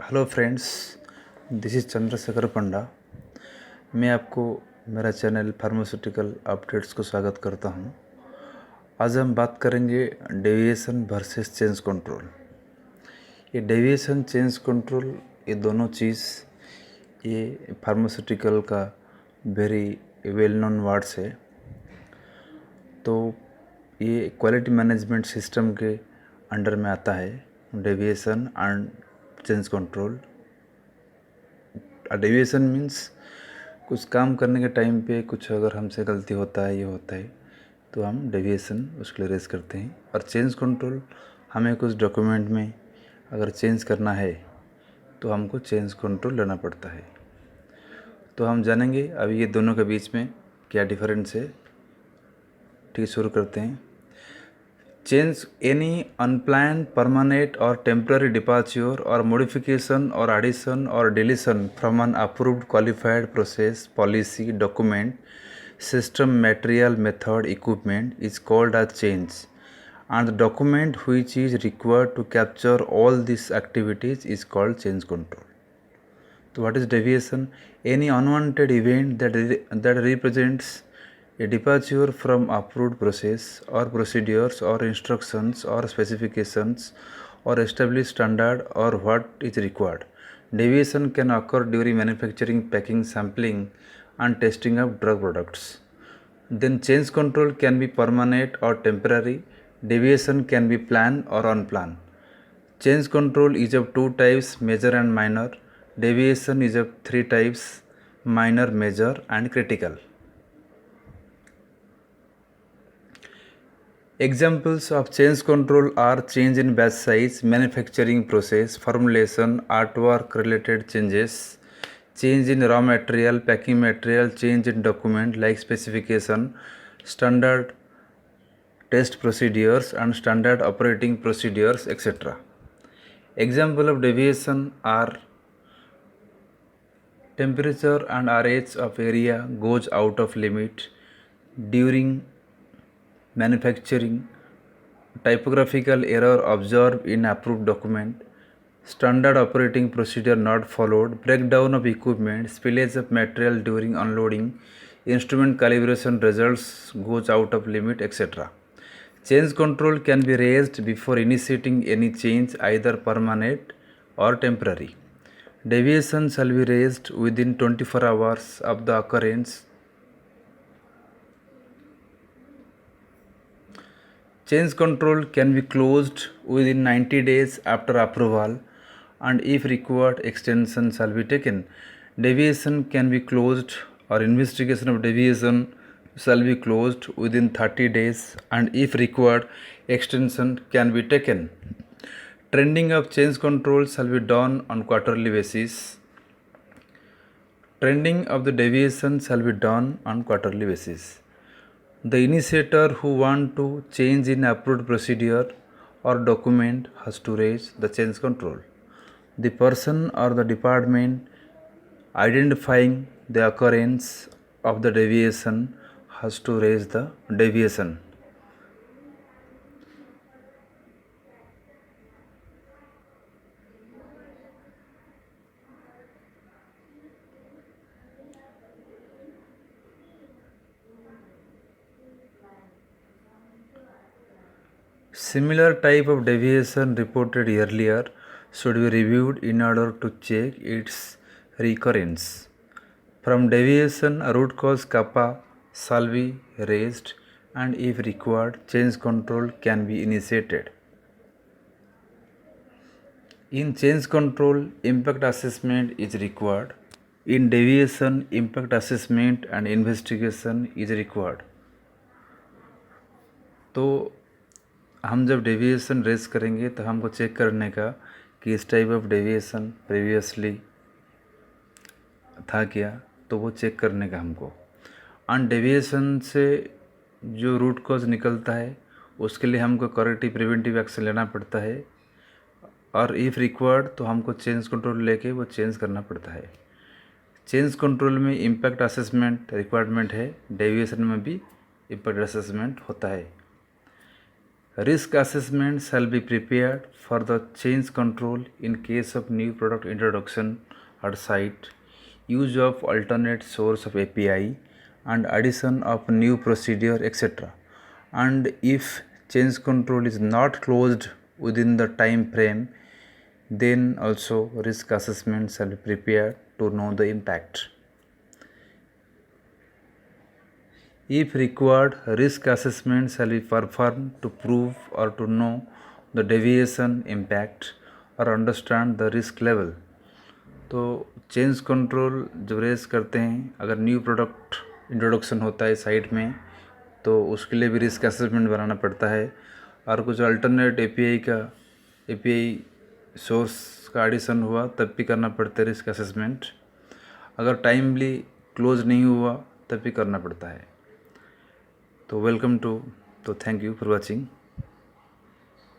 Hello friends, this is Chandrashekhar Panda. मैं आपको मेरा चैनल फार्मास्यूटिकल अपडेट्स को स्वागत करता हूं। आज हम बात करेंगे डेविएशन वर्सेस चेंज कंट्रोल। ये डेविएशन चेंज कंट्रोल, ये दोनों चीज़ ये फार्मास्यूटिकल का वेरी वेल नोन वर्ड्स है। तो ये क्वालिटी मैनेजमेंट सिस्टम के अंडर में आता है, deviation and change control. Deviation means कुछ काम करने के टाइम पे कुछ अगर हमसे गलती होता है, ये होता है, तो हम डेविएशन उसके लिए रेज करते हैं। और चेंज कंट्रोल, हमें कुछ डॉक्यूमेंट में अगर चेंज करना है तो हमको चेंज कंट्रोल लेना पड़ता है। तो हम जानेंगे अभी ये दोनों के बीच में क्या डिफरेंस है। ठीक, शुरू करते हैं। Change any unplanned, permanent or temporary departure or modification or addition or deletion from an approved qualified process, policy, document, system, material, method, equipment is called as change, and the document which is required to capture all these activities is called change control. So what is deviation? Any unwanted event that represents a departure from approved process or procedures or instructions or specifications or established standard or what is required. Deviation can occur during manufacturing, packing, sampling and testing of drug products. Then change control can be permanent or temporary. Deviation can be planned or unplanned. Change control is of two types, major and minor. Deviation is of three types, minor, major and critical. Examples of change control are change in batch size, manufacturing process, formulation, artwork related changes, change in raw material, packing material, change in document like specification, standard test procedures and standard operating procedures, etc. Example of deviation are temperature and RH of area goes out of limit during manufacturing, typographical error observed in approved document, standard operating procedure not followed, breakdown of equipment, spillage of material during unloading, instrument calibration results goes out of limit, etc. Change control can be raised before initiating any change, either permanent or temporary. Deviation shall be raised within 24 hours of the occurrence. Change control can be closed within 90 days after approval, and if required, extension shall be taken. Deviation can be closed, or investigation of deviation shall be closed within 30 days, and if required, extension can be taken. Trending of change control shall be done on quarterly basis. Trending of the deviation shall be done on quarterly basis. The initiator who want to change in approved procedure or document has to raise the change control. The person or the department identifying the occurrence of the deviation has to raise the deviation. Similar type of deviation reported earlier should be reviewed in order to check its recurrence. From deviation, a root cause kappa shall be raised, and if required, change control can be initiated. In change control, impact assessment is required. In deviation, impact assessment and investigation is required. तो हम जब deviation raise करेंगे तो हमको check करने का कि इस टाइप ऑफ डेविएशन प्रीवियसली था क्या, तो वो चेक करने का हमको। ऑन डेविएशन से जो रूट कॉज निकलता है उसके लिए हमको करेक्टिव प्रिवेंटिव एक्शन लेना पड़ता है, और इफ़ रिक्वायर्ड तो हमको चेंज कंट्रोल लेके वो चेंज करना पड़ता है। चेंज कंट्रोल में इम्पैक्ट असेसमेंट रिक्वायरमेंट है, डेविएशन में भी इम्पैक्ट असेसमेंट होता है। Risk assessment shall be prepared for the change control in case of new product introduction at site, use of alternate source of API, and addition of new procedure, etc. And if change control is not closed within the time frame, then also risk assessment shall be prepared to know the impact. If required, risk assessment shall be performed to prove or to know the deviation impact or understand the risk level. तो change control जब race करते हैं, अगर new product introduction होता है site में, तो उसके लिए भी रिस्क असेसमेंट बनाना पड़ता है। और कुछ अल्टरनेट एपीआई सोर्स का एडिशन हुआ तब भी करना पड़ता है रिस्क असेसमेंट। अगर टाइमली क्लोज नहीं हुआ तब भी करना पड़ता है। तो वेलकम टू, तो थैंक यू फॉर वॉचिंग।